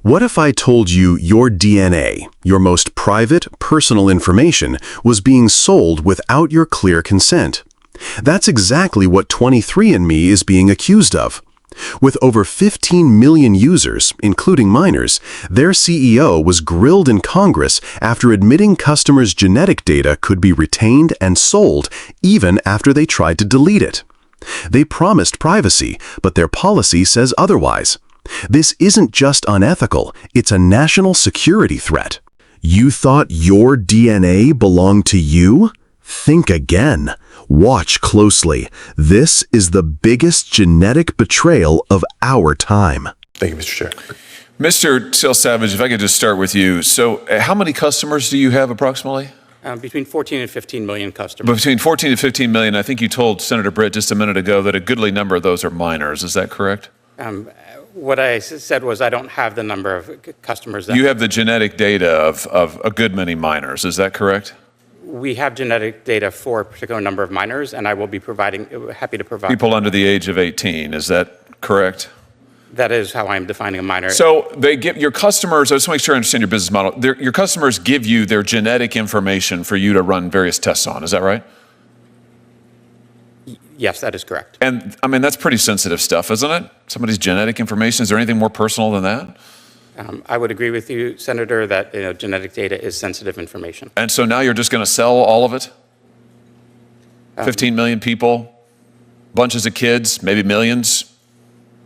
What if I told you your DNA, your most private, personal information, was being sold without your clear consent? That's exactly what 23andMe is being accused of. With over 15 million users, including minors, their CEO was grilled in Congress after admitting customers' genetic data could be retained and sold even after they tried to delete it. They promised privacy, but their policy says otherwise. This isn't just unethical, it's a national security threat. You thought your DNA belonged to you? Think again. Watch closely. This is the biggest genetic betrayal of our time. Thank you, Mr. Chair. Mr. Till Savage, if I could just start with you. So how many customers do you have approximately? Between 14 and 15 million customers. Between 14 and 15 million. I think you told Senator Britt just a minute ago that a goodly number of those are minors. Is that correct? What I said was I don't have the number of customers. You have the genetic data of a good many minors. Is that correct? We have genetic data for a particular number of minors, and I will be happy to provide. People under the age of 18, is that correct? That is how I'm defining a minor. So they give your customers, I just want to make sure I understand your business model. Your customers give you their genetic information for you to run various tests on, is that right? Yes, that is correct. And I mean, that's pretty sensitive stuff, isn't it? Somebody's genetic information, is there anything more personal than that? I would agree with you, Senator, that genetic data is sensitive information. And so now you're just going to sell all of it? 15 million people, bunches of kids, maybe millions.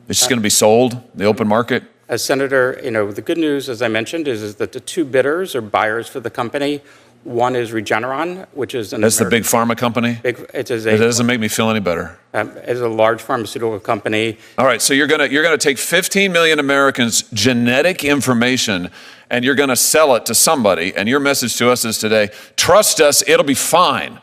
It's just going to be sold in the open market? As Senator, the good news, as I mentioned, is that the two bidders or buyers for the company, one is Regeneron, which is That's the big pharma company? It doesn't make me feel any better. It's a large pharmaceutical company. All right, so you're gonna take 15 million Americans' genetic information and you're gonna sell it to somebody, and your message to us is today, trust us, it'll be fine.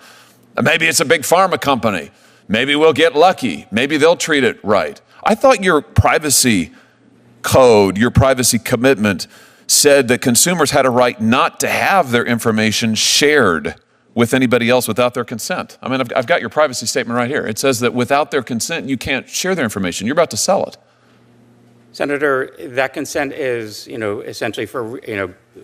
Maybe it's a big pharma company. Maybe we'll get lucky. Maybe they'll treat it right. I thought your privacy code, your privacy commitment said that consumers had a right not to have their information shared with anybody else without their consent. I mean, I've got your privacy statement right here. It says that without their consent, you can't share their information. You're about to sell it. Senator, that consent is, essentially for,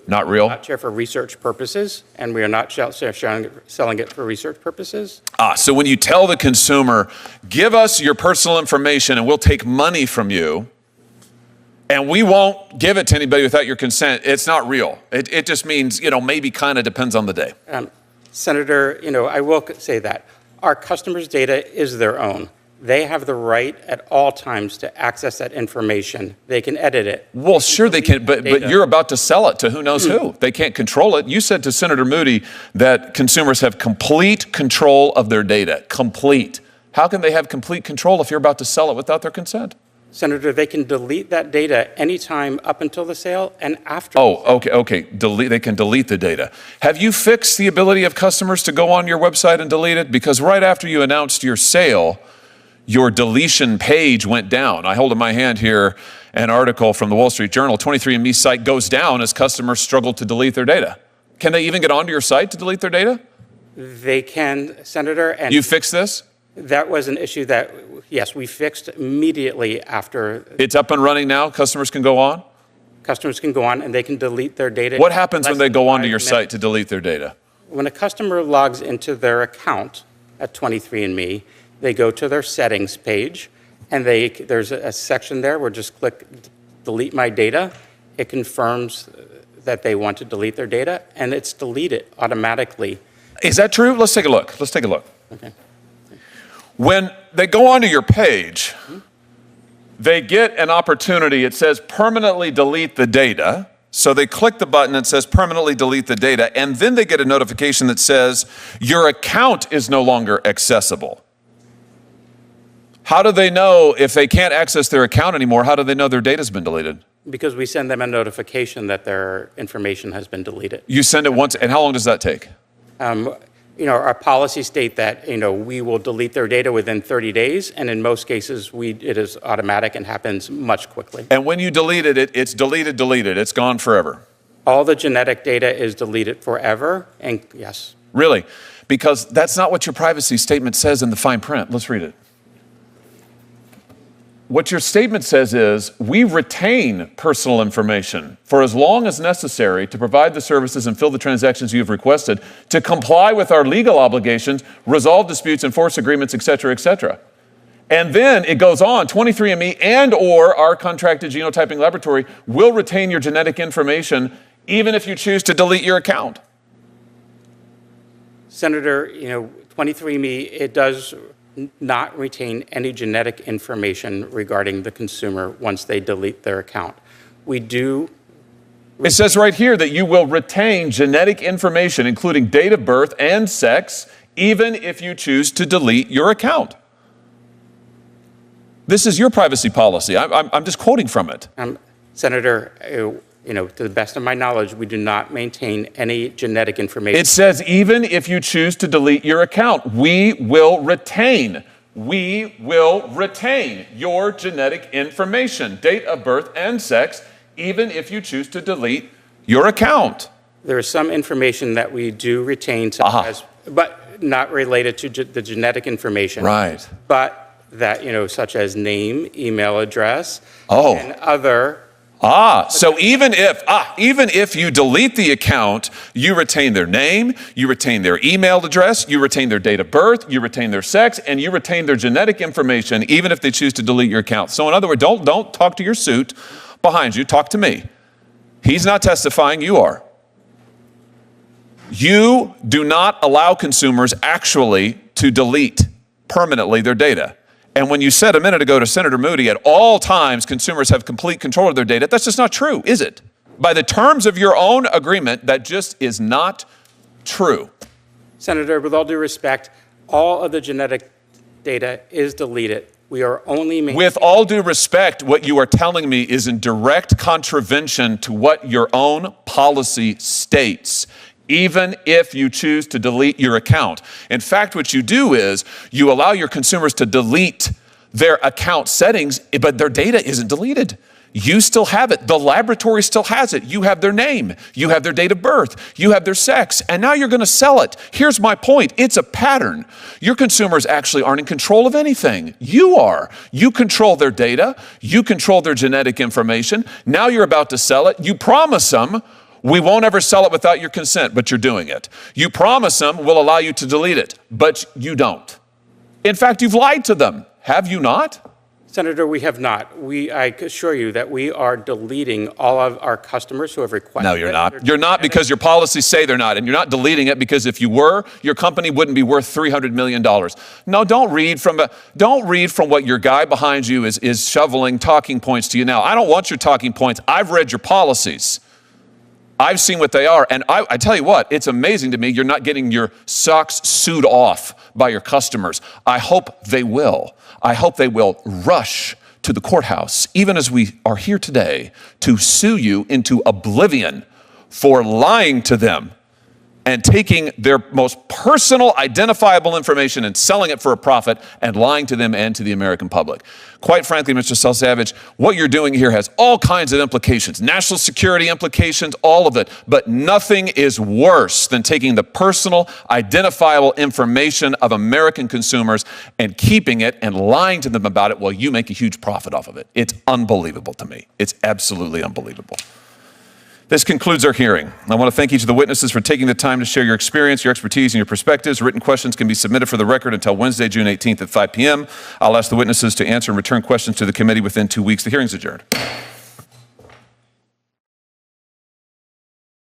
not real? Not share for research purposes, and we are not selling it for research purposes. So when you tell the consumer, give us your personal information and we'll take money from you, and we won't give it to anybody without your consent, it's not real. It just means, maybe kind of depends on the day. Senator, I will say that our customers' data is their own. They have the right at all times to access that information. They can edit it. Well, sure they can, but you're about to sell it to who knows who. They can't control it. You said to Senator Moody that consumers have complete control of their data. Complete. How can they have complete control if you're about to sell it without their consent? Senator, they can delete that data anytime up until the sale and after. Oh, okay. They can delete the data. Have you fixed the ability of customers to go on your website and delete it? Because right after you announced your sale, your deletion page went down. I hold in my hand here an article from the Wall Street Journal. 23andMe site goes down as customers struggle to delete their data. Can they even get onto your site to delete their data? They can, Senator. And you fixed this? That was an issue that, yes, we fixed immediately after. It's up and running now? Customers can go on? Customers can go on and they can delete their data. What happens when they go onto your site to delete their data? When a customer logs into their account at 23andMe, they go to their settings page, and there's a section there where just click delete my data. It confirms that they want to delete their data, and it's deleted automatically. Is that true? Let's take a look. Okay. When they go onto your page, they get an opportunity. It says permanently delete the data. So they click the button that says permanently delete the data, and then they get a notification that says your account is no longer accessible. How do they know if they can't access their account anymore? How do they know their data's been deleted? Because we send them a notification that their information has been deleted. You send it once, and how long does that take? Our policies state that, we will delete their data within 30 days, and in most cases, it is automatic and happens much quickly. And when you delete it, it's deleted. It's gone forever. All the genetic data is deleted forever, and yes. Really? Because that's not what your privacy statement says in the fine print. Let's read it. What your statement says is, we retain personal information for as long as necessary to provide the services and fill the transactions you have requested, to comply with our legal obligations, resolve disputes, enforce agreements, et cetera, et cetera. And then it goes on, 23andMe and or our contracted genotyping laboratory will retain your genetic information even if you choose to delete your account. Senator, 23andMe, it does not retain any genetic information regarding the consumer once they delete their account. We do. It says right here that you will retain genetic information, including date of birth and sex, even if you choose to delete your account. This is your privacy policy. I'm just quoting from it. Senator, to the best of my knowledge, we do not maintain any genetic information. It says even if you choose to delete your account, we will retain your genetic information, date of birth and sex, even if you choose to delete your account. There is some information that we do retain, but not related to the genetic information. Right. But that, such as name, email address, Oh. and other. So even if you delete the account, you retain their name, you retain their email address, you retain their date of birth, you retain their sex, and you retain their genetic information, even if they choose to delete your account. So in other words, don't talk to your suit behind you, talk to me. He's not testifying, you are. You do not allow consumers actually to delete permanently their data. And when you said a minute ago to Senator Moody, at all times consumers have complete control of their data, that's just not true, is it? By the terms of your own agreement, that just is not true. Senator, with all due respect, all of the genetic data is deleted. We are only With all due respect, what you are telling me is in direct contravention to what your own policy states, even if you choose to delete your account. In fact, what you do is you allow your consumers to delete their account settings, but their data isn't deleted. You still have it. The laboratory still has it. You have their name. You have their date of birth. You have their sex. And now you're going to sell it. Here's my point. It's a pattern. Your consumers actually aren't in control of anything. You are. You control their data. You control their genetic information. Now you're about to sell it. You promise them, we won't ever sell it without your consent, but you're doing it. You promise them we'll allow you to delete it, but you don't. In fact, you've lied to them. Have you not? Senator, we have not. I assure you that we are deleting all of our customers who have requested. No, you're not. You're not, because your policies say they're not. And you're not deleting it because if you were, your company wouldn't be worth $300 million. No, don't read from what your guy behind you is shoveling talking points to you now. I don't want your talking points. I've read your policies. I've seen what they are, and I tell you what, it's amazing to me you're not getting your socks sewed off by your customers. I hope they will. I hope they will rush to the courthouse, even as we are here today, to sue you into oblivion for lying to them and taking their most personal, identifiable information and selling it for a profit and lying to them and to the American public. Quite frankly, Mr. Selsavage, what you're doing here has all kinds of implications, national security implications, all of it, but nothing is worse than taking the personal, identifiable information of American consumers and keeping it and lying to them about it while you make a huge profit off of it. It's unbelievable to me. It's absolutely unbelievable. This concludes our hearing. I want to thank each of the witnesses for taking the time to share your experience, your expertise, and your perspectives. Written questions can be submitted for the record until Wednesday, June 18th at 5 p.m. I'll ask the witnesses to answer and return questions to the committee within 2 weeks. The hearing's adjourned.